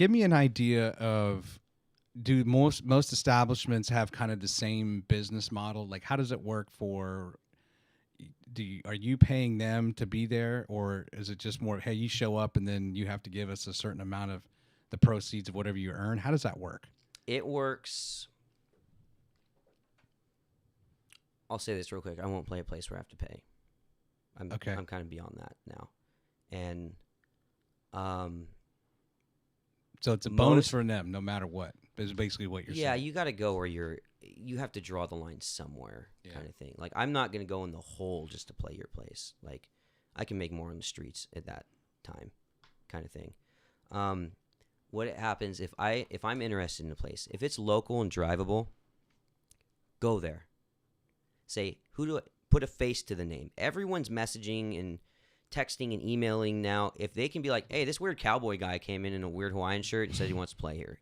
Give me an idea of, do most establishments have kind of the same business model? Like, how does it work for? Are you paying them to be there, or is it just more, hey, you show up and then you have to give us a certain amount of the proceeds of whatever you earn? How does that work? It works. I'll say this real quick. I won't play a place where I have to pay. I'm kind of beyond that now, and so it's a bonus for them, no matter what. Is basically what you're saying. Yeah, you got to go where you have to draw the line somewhere, kind of thing. Like, I'm not going to go in the hole just to play your place. Like, I can make more on the streets at that time, kind of thing. What happens if I'm interested in a place, if it's local and drivable, go there. Say, put a face to the name. Everyone's messaging and texting and emailing now. If they can be like, hey, this weird cowboy guy came in a weird Hawaiian shirt and said he wants to play here,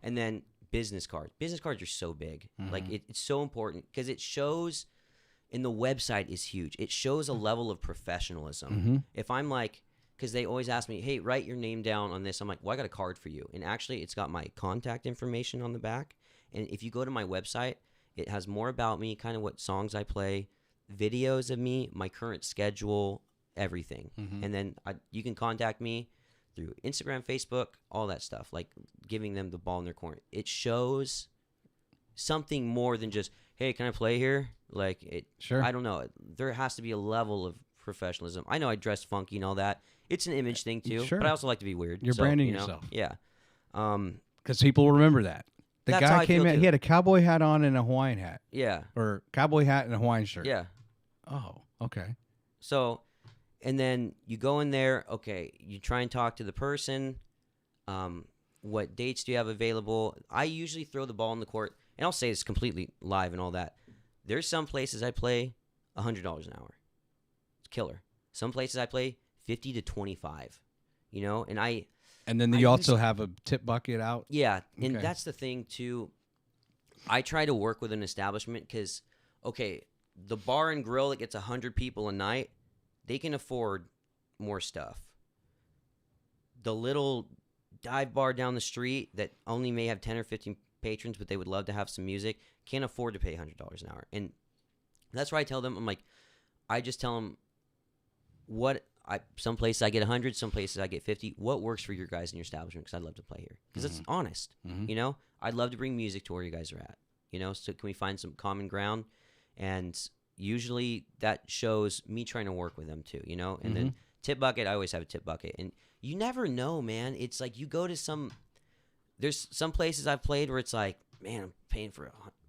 And then business cards. Business cards are so big. Mm-hmm. Like, it's so important because it shows, and the website is huge. It shows a level of professionalism. Mm-hmm. If I'm like, because they always ask me, hey, write your name down on this. I'm like, well, I got a card for you. And actually, it's got my contact information on the back. And if you go to my website, it has more about me, kind of what songs I play, videos of me, my current schedule, everything. Mm-hmm. And then you can contact me through Instagram, Facebook, all that stuff, like giving them the ball in their corner. It shows something more than just, hey, can I play here? Like, sure. I don't know. There has to be a level of professionalism. I know I dress funky and all that. It's an image thing too, sure. But I also like to be weird. You're branding yourself. Yeah. Because people will remember that. The guy came in, he had a cowboy hat on and a Hawaiian hat. Yeah. Or cowboy hat and a Hawaiian shirt. Yeah. Oh, okay. So, and then you go in there, okay, you try and talk to the person. What dates do you have available? I usually throw the ball in the court, and I'll say this completely live and all that. There's some places I play $100 an hour. It's killer. Some places I play 50 to 25, And then you also have a tip bucket out? Yeah, and that's the thing, too. I try to work with an establishment because, okay, the bar and grill that gets 100 people a night, they can afford more stuff. The little dive bar down the street that only may have 10 or 15 patrons, but they would love to have some music, can't afford to pay $100 an hour. And that's why I tell them, I just tell them some places I get 100, some places I get 50. What works for your guys in your establishment? Because I'd love to play here. Because it's honest, I'd love to bring music to where you guys are at, So can we find some common ground? And usually that shows me trying to work with them too, And then tip bucket, I always have a tip bucket. And you never know, man. It's like you go to there's some places I've played where it's like, man, I'm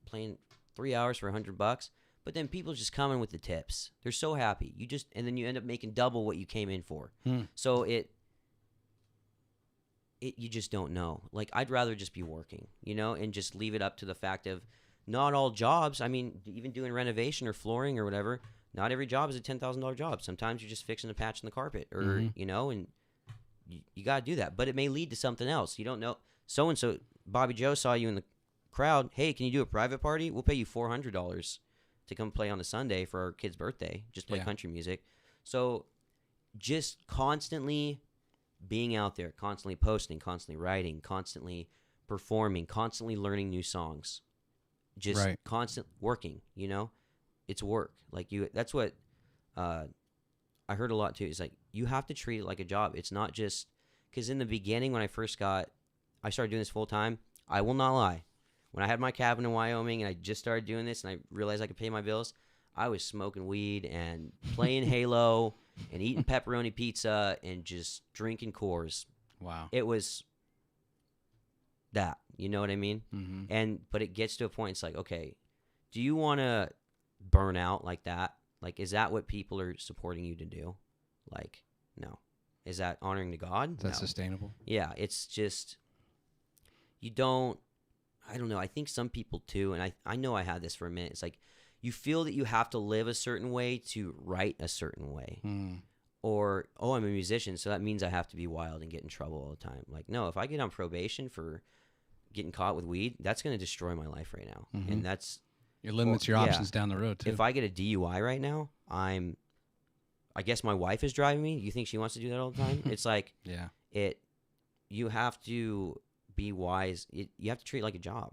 playing 3 hours for $100. But then people just come in with the tips. They're so happy. And then you end up making double what you came in for. So you just don't know. Like, I'd rather just be working, and just leave it up to the fact of not all jobs. I mean, even doing renovation or flooring or whatever, not every job is a $10,000 job. Sometimes you're just fixing a patch in the carpet or, and you got to do that. But it may lead to something else. You don't know. So-and-so, Bobby Joe saw you in the crowd. Hey, can you do a private party? We'll pay you $400 to come play on a Sunday for our kid's birthday, just play country music. So just constantly being out there, constantly posting, constantly writing, constantly performing, constantly learning new songs, just constant working, it's work. Like that's what I heard a lot too. It's like, you have to treat it like a job. It's not just, because in the beginning when I started doing this full time, I will not lie. When I had my cabin in Wyoming and I just started doing this and I realized I could pay my bills, I was smoking weed and playing Halo and eating pepperoni pizza and just drinking Coors. Wow. It was that, you know what I mean? Mm-hmm. But it gets to a point, it's like, okay, do you want to burn out like that? Like, is that what people are supporting you to do? Like, no. Is that honoring to God? Is that sustainable? Yeah, it's just, I don't know. I think some people too, and I know I had this for a minute. It's like you feel that you have to live a certain way to write a certain way. Or, I'm a musician, so that means I have to be wild and get in trouble all the time. Like, no, if I get on probation for getting caught with weed, that's going to destroy my life right now. Mm-hmm. And that's... It limits your options down the road, too. If I get a DUI right now, I guess my wife is driving me. You think she wants to do that all the time? It's like... Yeah. you have to be wise. You have to treat it like a job.